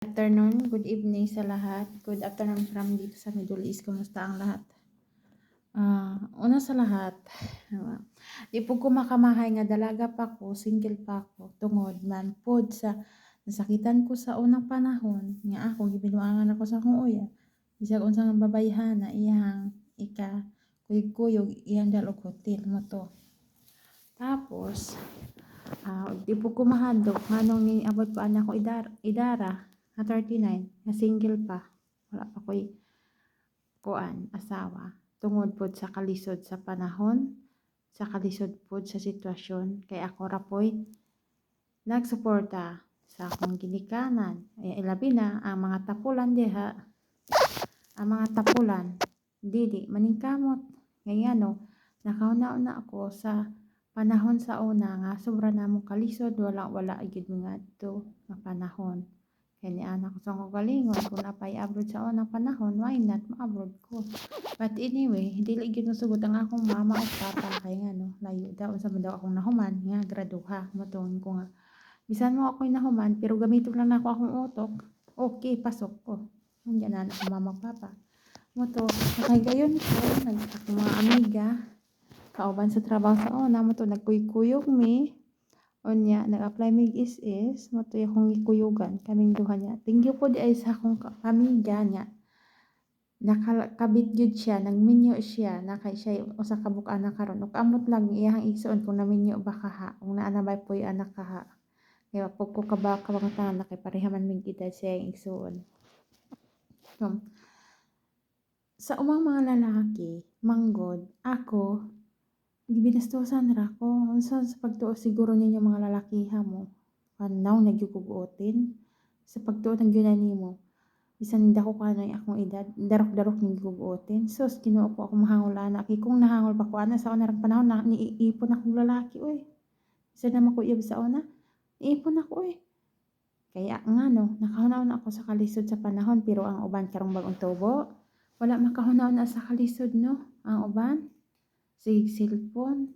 Afternoon, good evening sa lahat. Good afternoon from dito sa Middle East. Kumusta ang lahat? Una sa lahat, di po ko makamahay nga dalaga pa ko, single pa ko, tungod man pod sa nasakitan ko sa unang panahon nga ako gibinuangan ako sa akong uya. Bisag unsang babayhan na iyang kuyog-kuyog iyang dalog hotel mo to. Tapos, di po ko mahadlok nganong niabot pa anak ko idara na 39 na single pa, wala pa ko'y asawa, tungod pod sa kalisod sa panahon, sa kalisod pod sa sitwasyon, kay ako ra po'y nagsuporta sa akong ginikanan. Ilabi na ang mga tapulan diha, ang mga tapulan dili maningkamot, kay no nakauna na ako sa panahon sa una nga sobra namong kalisod, wala gyud mga adto nga panahon. Kaya ni anak ko sa akong galingon, kung napay abroad sa unang panahon, why not ma-abroad ko. But anyway, dili gyud nasugot ang akong mama o papa kay nga no, layo daw sa daw akong nahuman nga graduha mo ko nga. Bisan mo ako'y nahuman pero gamiton lang nako akong utok, okay pasok ko. Unya na ako mama papa. Mo to, kay gayon ko akong mga amiga kauban sa trabaho sa una mo to nagkuyog mi. Unya nag-apply mig is mo to akong gikuyugan kaming duha niya. Thank you po di ay sa akong pamilya niya. Nakabit gyud siya, nagminyo siya, nakay siya usa ka buk-anak karon. Ug amot lang iyang igsuon kung naminyo ba kaha, kung naa na ba po'y anak kaha. Kaya pag ko kabangataan na kay pareha man mig edad siya yung igsuon. Sa umang mga lalaki, manggod, ako gibinastusan ra ko unsa sa pagtuo siguro ninyo mga lalakiha mo kanaw nagyuguguotin sa pagtuo ng gyunan nimo bisan dako ka na akong edad darok-darok ning guguotin sus Ginoo ko ako mahangol ana kay kung nahangol pa ko ana sa una rang panahon na niipon akong lalaki oy bisan naman ko iya sa una niipon ako oy kaya nga no nakahunaw na ako sa kalisod sa panahon pero ang uban karong bagong tubo wala makahunaw na sa kalisod no ang uban sig cellphone,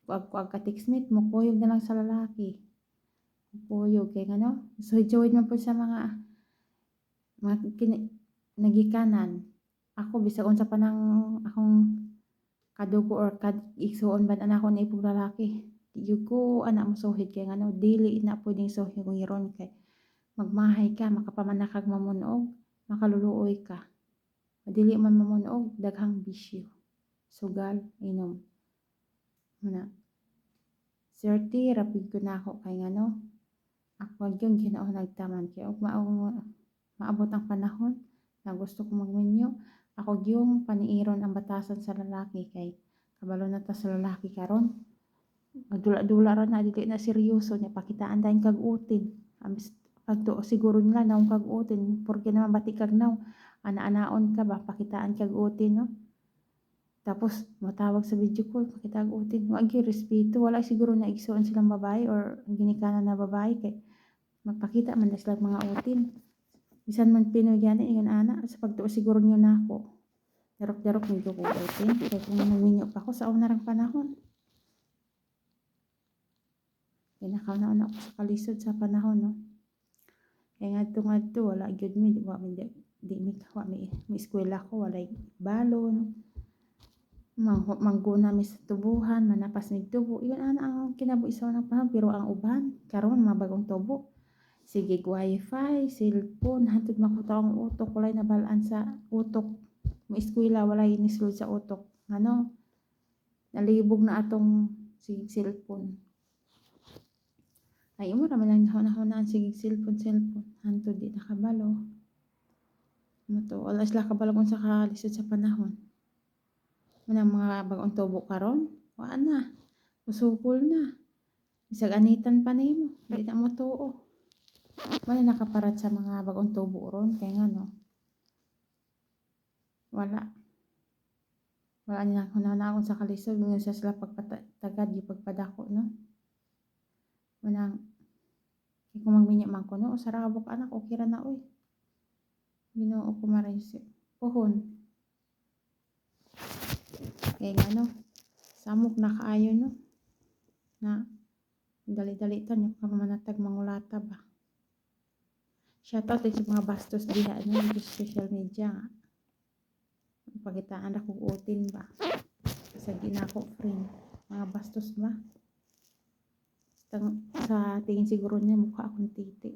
kuag ka textmate mo, kuyog na lang sa lalaki. Kuyog kay ano, so join mo po sa mga nagikanan. Ako bisag unsa pa nang akong kadugo or igsuon ba na ako na ipog lalaki. Di ko anak mo suhid kay ano, dili na pwedeng suhid kung iron kay magmahay ka, makapamanakag mamunog, makaluluoy ka. Dili man mamunog, daghang bisyo. Sugal, inom. Muna. Swerte, rapid ko na ako kay ano. Ako yung Ginoo nagtaman kay og maabot ang panahon na gusto ko magminyo. Ako yung paniiron ang batasan sa lalaki kay kabalo na ta sa lalaki karon. Magdula-dula ra na dili na seryoso niya pakitaan dayon kag utin. Ambis pagtuo siguro nila naong kag utin porque naman batik kag naw ana-anaon ka ba pakitaan kag utin no. Tapos matawag sa video call pakitagutin wa gyud respeto wala siguro na igsuon silang babae or ginikanan na babae kay magpakita man na sila mga utin bisan man Pinoy gani ingon ana sa pagtuo siguro niyo nako darok-darok medyo ko utin kay kung nagminyo pa ako sa una rang panahon kay nakauna ako sa kalisod sa panahon no kay ngadto wala gyud mi eskwela ko walay balon mangguna mi sa tubuhan, manapas mig tubo. Iyon ana ang kinabuhisaw ng panahon pero ang uban karon mga bagong tubo. Sige wifi, cellphone, hantod makuta ang utok walay nabalaan sa utok. Mo eskwela walay nisulod sa utok. Ano? Nalibog na atong sige cellphone. Ay mo naman ang hunahunaan sige cellphone. Hantod di nakabalo. Mo to, wala sila kabalo kung sa kalisod sa panahon. Manang mga bagong tubo karon wa na usukol na bisag anitan pa nimo di na mo tuo wala nakaparat sa mga bagong tubo ron kay nga no wala nila hunahuna sa kalisod ngon sa sila pagpatagad yung pagpadako no manang kung magminyo man ko no usara kabuk anak okay ra na oy Ginoo ko marisip pohon kay nga no samok na kaayo no na dali-dali tan yung pagmanatag mangulata ba Shoutout din sa mga bastos diha ano dito sa social media nga. Pagitaan ako utin ba. Sa ginako friend. Mga bastos ba? Sa tingin siguro niya mukha akong titi.